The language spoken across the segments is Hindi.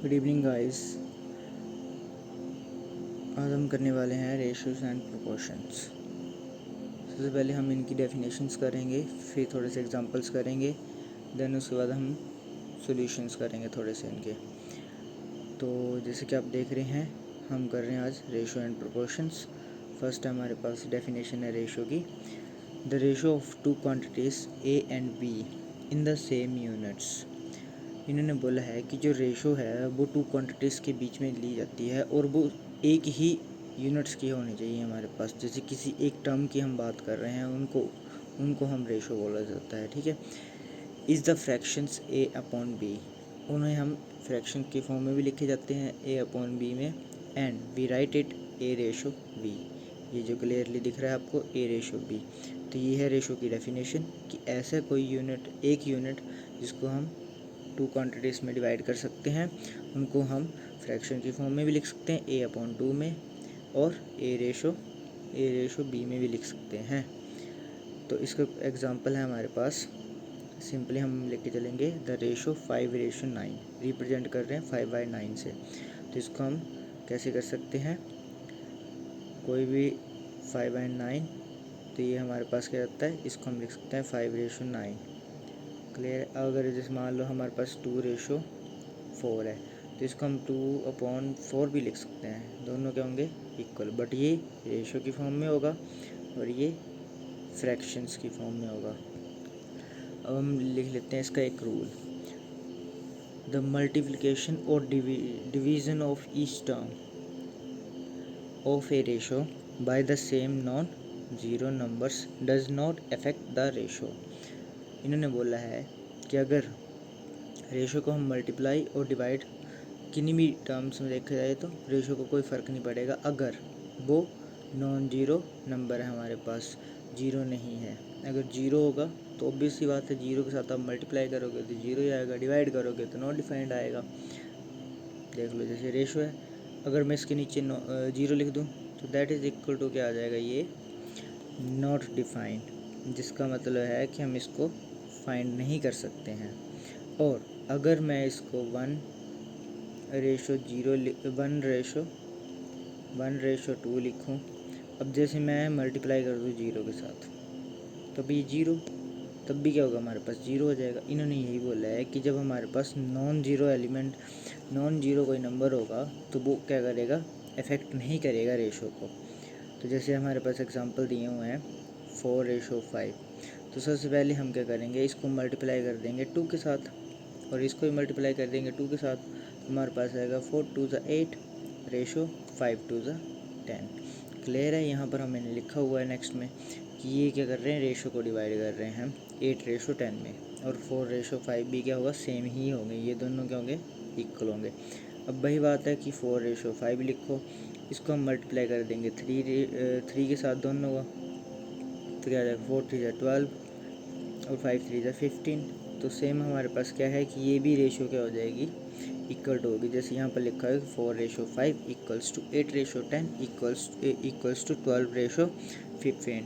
Good evening guys. आज हम करने वाले हैं रेशियोज एंड प्रोपोर्शंस। सबसे पहले हम इनकी डेफिनेशंस करेंगे, फिर थोड़े से एग्जांपल्स करेंगे, देन उसके बाद हम सॉल्यूशंस करेंगे थोड़े से इनके। तो जैसे कि आप देख रहे हैं, हम कर रहे हैं आज रेशियो एंड प्रोपोर्शंस। फर्स्ट हमारे पास डेफिनेशन है रेशियो की। The ratio of two quantities A and be in the same units. इन्होंने बोला है कि जो रेशो है वो टू क्वांटिटीज़ के बीच में ली जाती है और वो एक ही यूनिट्स की होनी चाहिए हमारे पास। जैसे किसी एक टर्म की हम बात कर रहे हैं, उनको हम रेशो बोला जाता है, ठीक है। Is the fractions A upon B, उन्हें हम फ्रैक्शन के फॉर्म में भी लिखे जाते हैं ए अपॉन बी में, and we write it A ratio B. ये जो क्लियरली दिख रहा है आपको, ए रेशो बी। तो ये है रेशो की डेफिनेशन कि ऐसा कोई यूनिट, एक यूनिट जिसको हम टू क्वांटिटीज़ में डिवाइड कर सकते हैं, उनको हम फ्रैक्शन की फॉर्म में भी लिख सकते हैं ए अपॉन टू में, और ए रेशो बी में भी लिख सकते हैं। तो इसका एग्जांपल है हमारे पास, सिंपली हम लेके चलेंगे द रेशो 5:9, रिप्रेजेंट कर रहे हैं 5/9 से। तो इसको हम कैसे कर सकते हैं, कोई भी 5/9, तो ये हमारे पास क्या रहता है, इसको हम लिख सकते हैं 5:9। क्लियर। अगर जैसे मान लो हमारे पास 2:4 है, तो इसको हम 2/4 भी लिख सकते हैं। दोनों क्या होंगे, इक्वल, बट ये रेशो की फॉर्म में होगा और ये फ्रैक्शंस की फॉर्म में होगा। अब हम लिख लेते हैं इसका एक रूल। द मल्टीप्लिकेशन और division of each term of A ratio by the same non zero numbers does not affect the ratio. इन्होंने बोला है कि अगर रेशो को हम मल्टीप्लाई और डिवाइड किन्हीं भी टर्म्स में देखा जाए तो रेशो को कोई फ़र्क नहीं पड़ेगा अगर वो नॉन जीरो नंबर है, हमारे पास जीरो नहीं है। अगर जीरो होगा तो ऑब्वियस सी बात है, जीरो के साथ आप मल्टीप्लाई करोगे तो जीरो ही आएगा, डिवाइड करोगे तो नॉट डिफाइंड आएगा। देख लो, जैसे रेशो है, अगर मैं इसके नीचे जीरो लिख दूँ तो दैट इज़ इक्वल टू क्या आ जाएगा, ये नॉट डिफाइंड, जिसका मतलब है कि हम इसको फाइंड नहीं कर सकते हैं। और अगर मैं इसको 1:2 लिखूं, अब जैसे मैं मल्टीप्लाई कर दूं जीरो के साथ, तब ये जीरो, तब भी क्या होगा, हमारे पास जीरो हो जाएगा। इन्होंने यही बोला है कि जब हमारे पास नॉन जीरो कोई नंबर होगा तो वो क्या करेगा, इफेक्ट नहीं करेगा रेशो को। तो जैसे हमारे पास एग्जांपल दिए हुए हैं 4:5, तो सबसे पहले हम क्या करेंगे, इसको मल्टीप्लाई कर देंगे 2 के साथ और इसको भी मल्टीप्लाई कर देंगे 2 के साथ। हमारे पास आएगा 4×2 = 8 रेशो 5×10। क्लियर है। यहाँ पर हमने लिखा हुआ है नेक्स्ट में कि ये क्या कर रहे हैं, रेशो को डिवाइड कर रहे हैं 8:10 में, और 4:5 भी क्या होगा, सेम ही होंगे, ये दोनों क्या होंगे, इक्वल होंगे। अब वही बात है कि 4:5 लिखो, इसको हम मल्टीप्लाई कर देंगे 3 के साथ दोनों का, तो क्या आ जाएगा 4×3 = 12 और 5×3 = 15। तो सेम हमारे पास क्या है कि ये भी रेशो क्या हो जाएगी, इक्वल टू होगी। जैसे यहाँ पर लिखा है 4:5 = 8:10 इक्वल्स टू 12:15।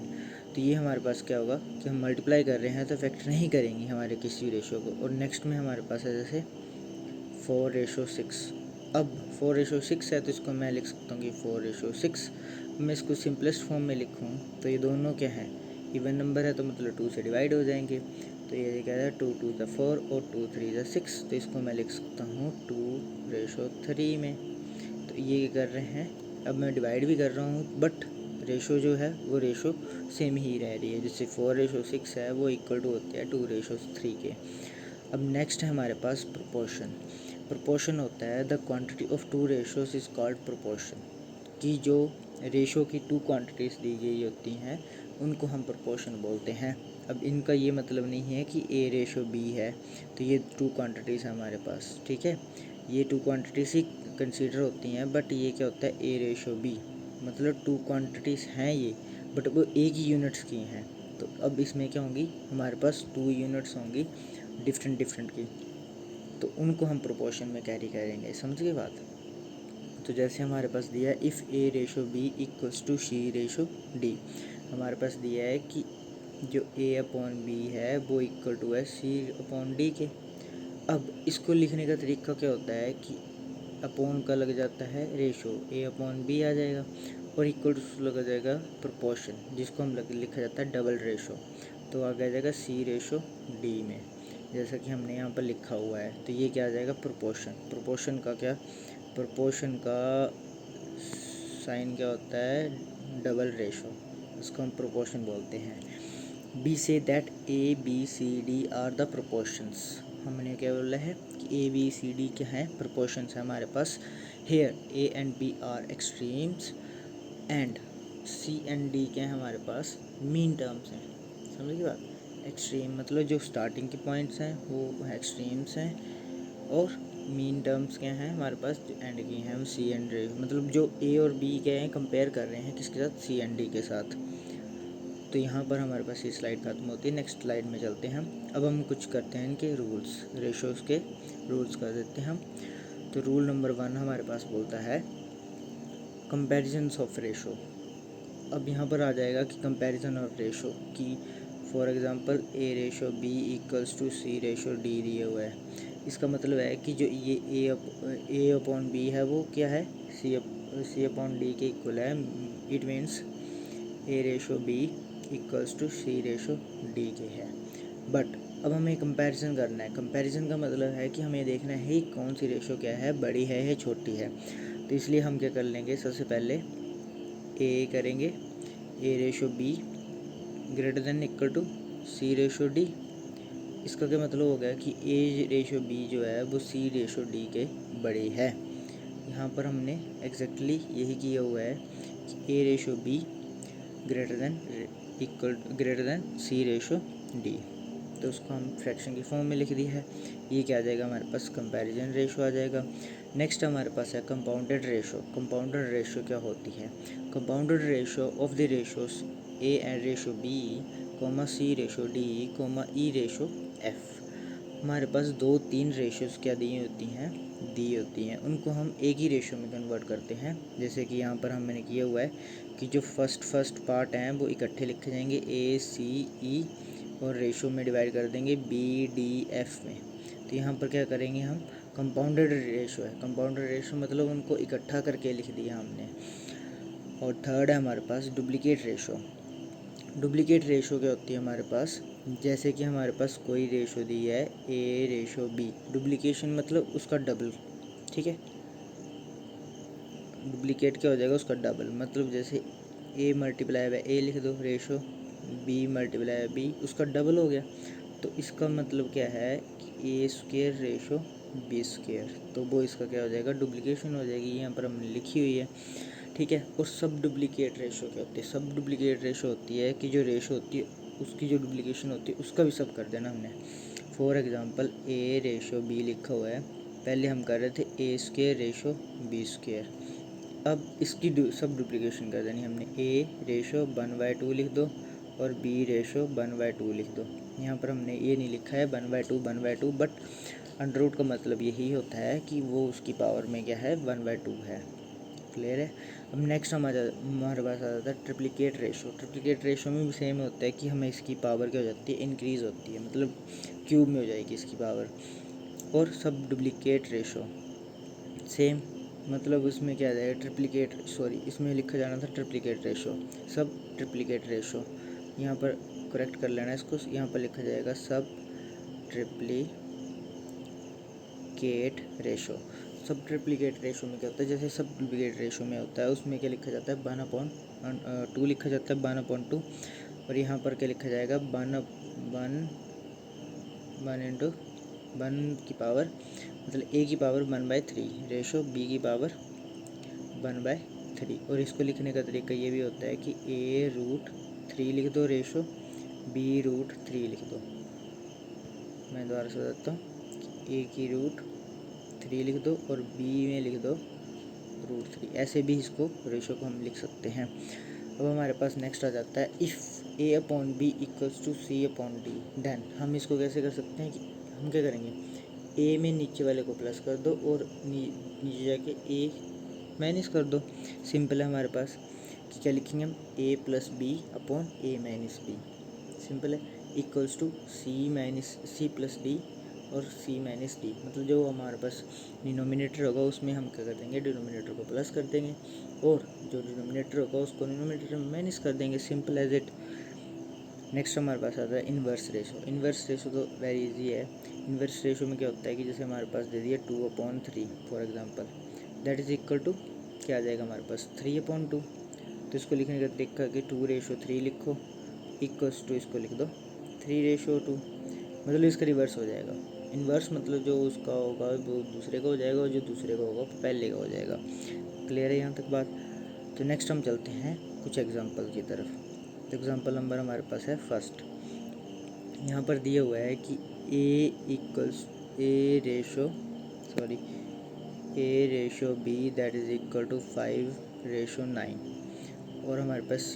तो ये हमारे पास क्या होगा कि हम मल्टीप्लाई कर रहे हैं तो इफेक्ट नहीं करेंगी हमारे किसी रेशो को। और नेक्स्ट में हमारे पास है जैसे 4:6। अब 4:6 है तो इसको मैं लिख सकता हूँ कि 4:6। मैं इसको सिंपलेस्ट फॉर्म में लिखूँ तो ये दोनों क्या है, इवन नंबर है, तो मतलब 2 से डिवाइड हो जाएंगे। तो ये क्या है, 2×2 = 4 और 2×3 = 6। तो इसको मैं लिख सकता हूँ 2:3 में। तो ये कर रहे हैं, अब मैं डिवाइड भी कर रहा हूँ बट रेशो जो है वो रेशो सेम ही रह रही है। जैसे 4:6 है वो इक्वल टू होते हैं 2:3 के। अब नेक्स्ट है हमारे पास प्रोपोर्शन। प्रोपोर्शन होता है the quantity of two ratios is called proportion, कि जो रेशो की टू क्वांटिटीज़ दी गई होती हैं उनको हम प्रोपोर्शन बोलते हैं। अब इनका ये मतलब नहीं है कि A:B है तो ये टू क्वांटिटीज़ है हमारे पास, ठीक है। ये टू क्वांटिटीज़ ही कंसीडर होती हैं, बट ये क्या होता है A:B, मतलब टू क्वांटिटीज़ हैं ये, बट वो एक ही यूनिट्स की हैं। तो अब इसमें क्या होंगी, हमारे पास टू यूनिट्स होंगी डिफरेंट की, तो उनको हम प्रोपोर्शन में कैरी करेंगे। समझ गए बात। तो जैसे हमारे पास दिया है इफ़ A:B = C:D, हमारे पास दिया है कि जो A/B है वो इक्वल टू है C/D के। अब इसको लिखने का तरीका क्या होता है कि अपॉन का लग जाता है रेशो, ए अपॉन बी आ जाएगा, और इक्वल टू लगा जाएगा प्रोपोर्शन, जिसको हम लिखा जाता है डबल रेशो। तो आ जाएगा सी रेशो डी में, जैसा कि हमने यहाँ पर लिखा हुआ है। तो ये क्या आ जाएगा, प्रोपोर्शन। प्रोपोर्शन का क्या, प्रोपोर्शन का साइन क्या होता है, डबल रेशो, इसको हम प्रोपोर्शन बोलते हैं। We say that A B C D are the proportions, हमने क्या बोला है कि ए बी सी डी क्या है, प्रोपोर्शंस है हमारे पास। Here A and B are extremes and C and D क्या है हमारे पास, मीन टर्म्स हैं। समझिए बात, एक्सट्रीम मतलब जो स्टार्टिंग के पॉइंट्स हैं वो एक्सट्रीम्स हैं, और मीन टर्म्स क्या हैं हमारे पास, जो एंड की हैं, सी एंड डी, मतलब जो ए और बी क्या हैं कंपेयर कर रहे हैं किसके साथ, सी एंड डी के साथ। तो यहाँ पर हमारे पास ये स्लाइड खत्म होती है। नेक्स्ट स्लाइड में चलते हैं हम। अब हम कुछ करते हैं इनके रूल्स, रेशोज़ के रूल्स कर देते हैं हम। तो रूल नंबर 1 हमारे पास बोलता है कंपैरिजन्स ऑफ रेशो। अब यहाँ पर आ जाएगा कि कंपैरिजन ऑफ रेशो की, for example A ratio B equals to C ratio D दिया हुआ है। इसका मतलब है कि जो ये ए अपॉन बी है वो क्या है, सी अपॉन डी के इक्वल है। It means A ratio B equals to C ratio D के है। बट अब हमें कंपैरिजन करना है। कंपैरिजन का मतलब है कि हमें देखना है कौन सी रेशो क्या है, बड़ी है या छोटी है। तो इसलिए हम क्या कर लेंगे, सबसे पहले ए करेंगे, A ratio B greater than equal to C ratio D. इसका क्या मतलब हो गया कि ए रेशो बी जो है वो सी रेशो डी के बड़ी है। यहाँ पर हमने एग्जैक्टली यही किया हुआ है कि A ratio B greater than C ratio D. तो उसको हम फ्रैक्शन की फॉर्म में लिख दिया है। ये क्या आ जाएगा हमारे पास, कंपैरिजन रेशो आ जाएगा। नेक्स्ट हमारे पास है कंपाउंडेड रेशो। कंपाउंडेड रेशो क्या होती है, compounded ratio of the ratios A and ratio B comma C ratio D comma E ratio F. हमारे पास 2-3 रेशोज़ क्या दी होती हैं, उनको हम एक ही रेशो में कन्वर्ट करते हैं। जैसे कि यहाँ पर हमने किया हुआ है कि जो फर्स्ट पार्ट हैं वो इकट्ठे लिखे जाएंगे ए सी ई, और रेशो में डिवाइड कर देंगे बी डी एफ में। तो यहाँ पर क्या करेंगे हम, कंपाउंडेड रेशो है। कंपाउंडेड रेशो मतलब उनको इकट्ठा करके लिख दिया हमने। और थर्ड है हमारे पास डुप्लीकेट रेशो। डुप्लीकेट रेशो क्या होती है हमारे पास, जैसे कि हमारे पास कोई रेशो दी है ए रेशो बी, डुप्लीकेशन मतलब उसका डबल, ठीक है। डुप्लीकेट क्या हो जाएगा, उसका डबल, मतलब जैसे ए मल्टीप्लाई बाय ए लिख दो, ratio B multiply by B, उसका डबल हो गया। तो इसका मतलब क्या है कि A square ratio B square, तो वो इसका क्या हो जाएगा, डुप्लीकेशन हो जाएगी। यहाँ पर हमने लिखी हुई है, ठीक है। और सब डुप्लीकेट रेशो क्या होती है, सब डुप्लीकेट रेशो होती है कि जो रेशो होती है उसकी जो डुप्लीकेशन होती है उसका भी सब कर देना हमने। For example A ratio B लिखा हुआ है, पहले हम कर रहे थे A square ratio B square, अब इसकी सब डुप्लीकेशन कर देनी हमने। ए रेशो 1/2 लिख दो और बी रेशो 1/2 लिख दो। यहाँ पर हमने ये नहीं लिखा है 1/2, बट अंडर रूट का मतलब यही होता है कि वो उसकी पावर में क्या है, 1/2 है। क्लियर है। अब नेक्स्ट हमारे पास आ जाता है ट्रिप्लिकेट रेशो। ट्रिप्लिकेट रेशो में भी सेम होता है कि हमें इसकी पावर क्या हो जाती है, इंक्रीज़ होती है, मतलब क्यूब में हो जाएगी इसकी पावर। और सब डुप्लिकेट रेशो सेम, मतलब उसमें क्या आ जाएगा, इसमें लिखा जाना था ट्रिप्लिकेट रेशो, सब ट्रिप्लिकेट रेशो। यहाँ पर करेक्ट कर लेना इसको, यहाँ पर लिखा जाएगा सब ट्रिप्लिकेट रेशो। सब ट्रिप्लिकेट रेशो में क्या होता है, जैसे सब डुप्लीकेट रेशो में होता है उसमें क्या लिखा जाता है 1/2 लिखा जाता है 1/2, और यहाँ पर क्या लिखा जाएगा 1 की पावर, मतलब ए की पावर 1/3 रेशो बी की पावर 1/3। और इसको लिखने का तरीका ये भी होता है कि a√3 लिख दो रेशो b√3 लिख दो। मैं दोबारा से बताता हूँ, a की √3 लिख दो और b में लिख दो √3, ऐसे भी इसको रेशो को हम लिख सकते हैं। अब हमारे पास नेक्स्ट आ जाता है if a upon B equals to C upon D, then हम इसको कैसे कर सकते हैं कि हम क्या करेंगे, a में नीचे वाले को प्लस कर दो और नीचे जाके a माइनस कर दो। सिंपल है हमारे पास कि क्या लिखेंगे हम, a plus B upon a minus B, simple है, equals to C plus D और c माइनस डी, मतलब जो हमारे पास डिनोमिनेटर होगा उसमें हम क्या कर देंगे, डिनोमिनेटर को प्लस कर देंगे और जो डिनोमिनेटर होगा उसको डिनोमिनेटर में माइनस कर देंगे, सिंपल एज इट। नेक्स्ट हमारे पास आता है इन्वर्स रेशो। इन्वर्स रेशो तो वेरी इजी है। इन्वर्स रेशो में क्या होता है कि जैसे हमारे पास दे दिया 2/3 for example, that is equal to क्या आ जाएगा हमारे पास 3/2। तो इसको लिखने का तरीका कि 2/3 लिखो इक्वल्स टू इसको लिख दो 3/2, मतलब इसका रिवर्स हो जाएगा। इन्वर्स मतलब जो उसका होगा वो दूसरे का हो जाएगा और जो दूसरे का होगा पहले का हो जाएगा। क्लियर है यहाँ तक बात? तो नेक्स्ट हम चलते हैं कुछ एग्जांपल की तरफ। तो एग्जांपल नंबर हमारे पास है फर्स्ट। यहाँ पर दिया हुआ है कि a ratio b that is equal to 5/9 और हमारे पास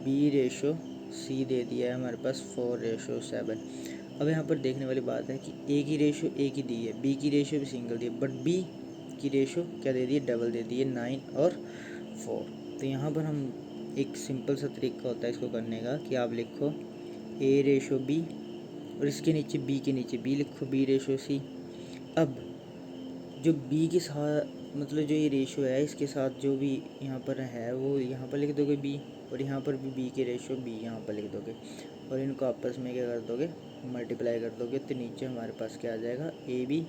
b रेशो c दे दिया है हमारे पास 4/7। अब यहाँ पर देखने वाली बात है कि a की रेशो a की दी है, b की रेशो भी सिंगल दी है, बट b की रेशो क्या दे दी है, डबल दे दी है 9 और 4। तो यहाँ पर हम एक सिंपल सा तरीका होता है इसको करने का कि आप लिखो a/b और इसके नीचे b के नीचे b लिखो b/c। अब जो b के साथ मतलब जो ये रेशो है इसके साथ जो भी यहाँ पर है वो यहाँ पर लिख दोगे b, और यहाँ पर भी b के रेशो b यहाँ पर लिख दोगे और इनको आपस में क्या कर दोगे, मल्टीप्लाई कर दोगे। तो नीचे हमारे पास क्या आ जाएगा, ab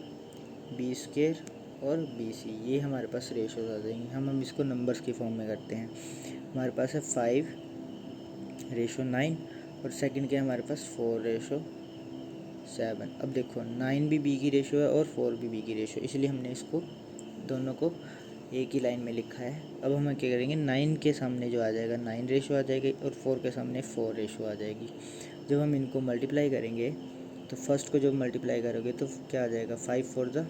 b² और bc, ये हमारे पास रेशोज आ जाएंगे। हम इसको नंबर्स की फॉर्म में करते हैं। हमारे पास है 5/9 और सेकंड क्या है हमारे पास 4/7। अब देखो 9 भी b की रेशो है और 4 भी b की रेशो, इसलिए हमने इसको दोनों को एक ही लाइन में लिखा है। अब हम क्या करेंगे, 9 के सामने जो आ जाएगा 9 रेशो आ जाएगी और 4 के सामने 4 रेशो आ जाएगी। जब हम इनको मल्टीप्लाई करेंगे तो फर्स्ट को जब मल्टीप्लाई करोगे तो क्या आ जाएगा, 5 4 ज़ा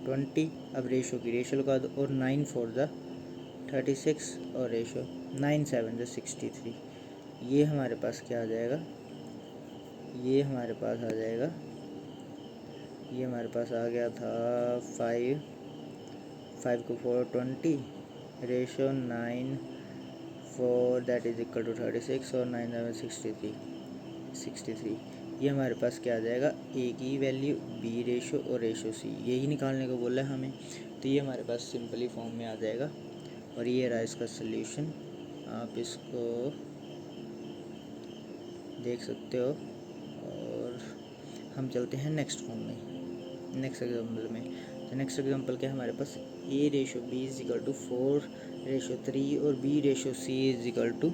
20। अब रेशो की रेशो लगा दो और 9 4 ज़ा 36 और रेशो 9 7 ज़ा 63। ये हमारे पास क्या आ जाएगा, ये हमारे पास आ जाएगा, ये हमारे पास आ गया था 5 को 4 20 ratio 9 4 that is equal to 36 और 9 7 63। ये हमारे पास क्या आ जाएगा, ए की वैल्यू बी रेशो और रेशो सी, यही निकालने को बोला है हमें। तो ये हमारे पास सिंपली फॉर्म में आ जाएगा और ये रहा इसका सल्यूशन, आप इसको देख सकते हो। और हम चलते हैं नेक्स्ट फॉर्म में, नेक्स्ट एग्जाम्पल में। तो नेक्स्ट एग्जाम्पल क्या है हमारे पास, a/b इज इक्वल टू 4/3 और b/c is equal to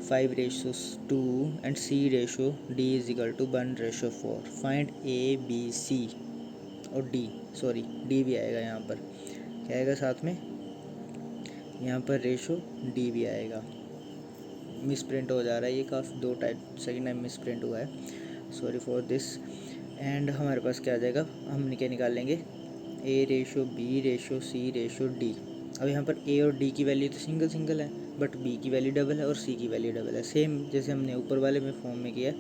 5/2 and c/d is equal to 1/4। Find a b c और d, सॉरी d भी आएगा यहाँ पर, क्या आएगा साथ में, यहाँ पर रेशो d भी आएगा। मिस प्रिंट हो जा रहा है ये काफ़ी, 2 type second time miss print हुआ है, सॉरी फॉर दिस। एंड हमारे पास क्या आ जाएगा, हम क्या निकाल लेंगे, a/b/c/d। अब यहाँ पर a और d की वैल्यू तो सिंगल सिंगल है, बट b की वैल्यू डबल है और c की वैल्यू डबल है। सेम जैसे हमने ऊपर वाले में फॉर्म में किया है,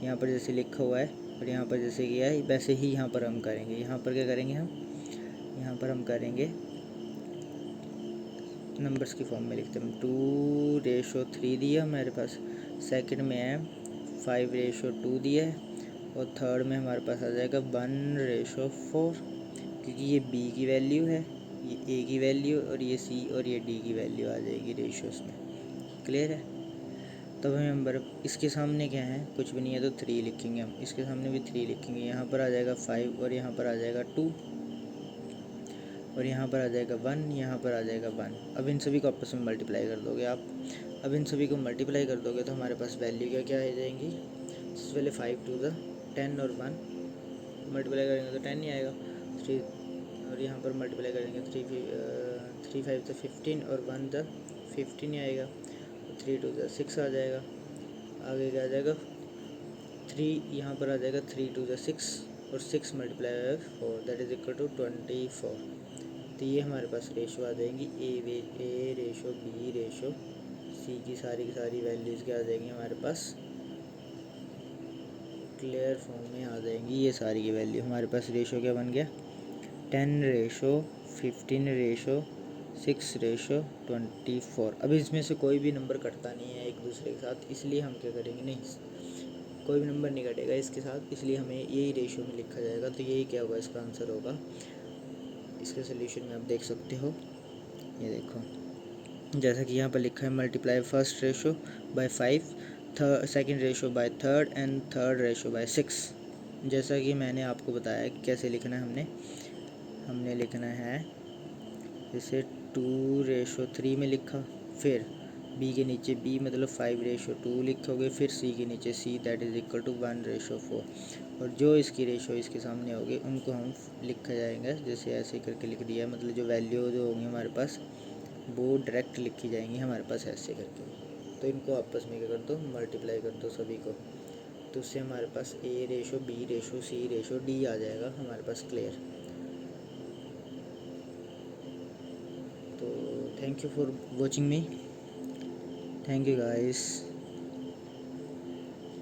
यहाँ पर जैसे लिखा हुआ है और यहाँ पर जैसे किया है वैसे ही यहाँ पर हम करेंगे। यहाँ पर क्या करेंगे हम, यहाँ पर हम करेंगे नंबर्स की फॉर्म में लिखते हैं। 2/3 दिया हमारे पास, सेकंड में है 5/2 दिया है और थर्ड में हमारे पास आ जाएगा 1/4, क्योंकि ये b की वैल्यू है, ये a की वैल्यू और ये c और ये d की वैल्यू आ जाएगी रेशोस में। क्लियर है? तब हमें नंबर इसके सामने क्या है, कुछ भी नहीं है तो 3 लिखेंगे हम, इसके सामने भी 3 लिखेंगे। यहाँ पर आ जाएगा 5 और यहाँ पर आ जाएगा 2 और यहाँ पर आ जाएगा 1, यहाँ पर आ जाएगा 1। अब इन सभी को आपस में मल्टीप्लाई कर दोगे आप। अब इन सभी को मल्टीप्लाई कर दोगे तो हमारे पास वैल्यू क्या क्या आ जाएंगी, सबसे पहले 5 2 10 और 1 मल्टीप्लाई करेंगे तो 10 नहीं आएगा, 3 और यहाँ पर मल्टीप्लाई करेंगे 3 5 15 और 1 15 नहीं आएगा, 3 2 6 आ जाएगा। आगे क्या आ जाएगा, 3 यहाँ पर आ जाएगा 3 2 6 और 6 multiply 4 that is equal to 24। तो ये हमारे पास रेशो आ जाएंगी a/b/c की सारी वैल्यूज़ क्या आ जाएंगी हमारे पास, क्लियर फॉर्म में आ जाएंगी। ये सारी की वैल्यू हमारे पास रेशो क्या बन गया, 10/15/6/24। अब इसमें से कोई भी नंबर कटता नहीं है एक दूसरे के साथ, इसलिए हम क्या करेंगे, नहीं कोई भी नंबर नहीं घटेगा इसके साथ, इसलिए हमें यही रेशियो में लिखा जाएगा। तो यही क्या होगा, इसका आंसर होगा। इसके सोल्यूशन में आप देख सकते हो, ये देखो जैसा कि यहाँ पर लिखा है, multiply first ratio by 5, second ratio by third and third ratio by 6। जैसा कि मैंने आपको बताया कि कैसे लिखना है, हमने लिखना है जैसे 2:3 में लिखा, फिर b के नीचे b मतलब 5:2 लिखोगे, फिर c के नीचे c that is equal to 1:4, और जो इसकी रेशो इसके सामने होगी उनको हम लिखा जाएंगे जैसे ऐसे करके लिख दिया, मतलब जो वैल्यू जो होंगी हमारे पास वो डायरेक्ट लिखी जाएंगी हमारे पास ऐसे करके। तो इनको आपस में क्या कर दो, मल्टीप्लाई कर दो सभी को, तो उससे हमारे पास A:B:C:D आ जाएगा हमारे पास। क्लियर। तो thank you for watching me, thank you guys,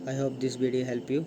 I hope this video help you.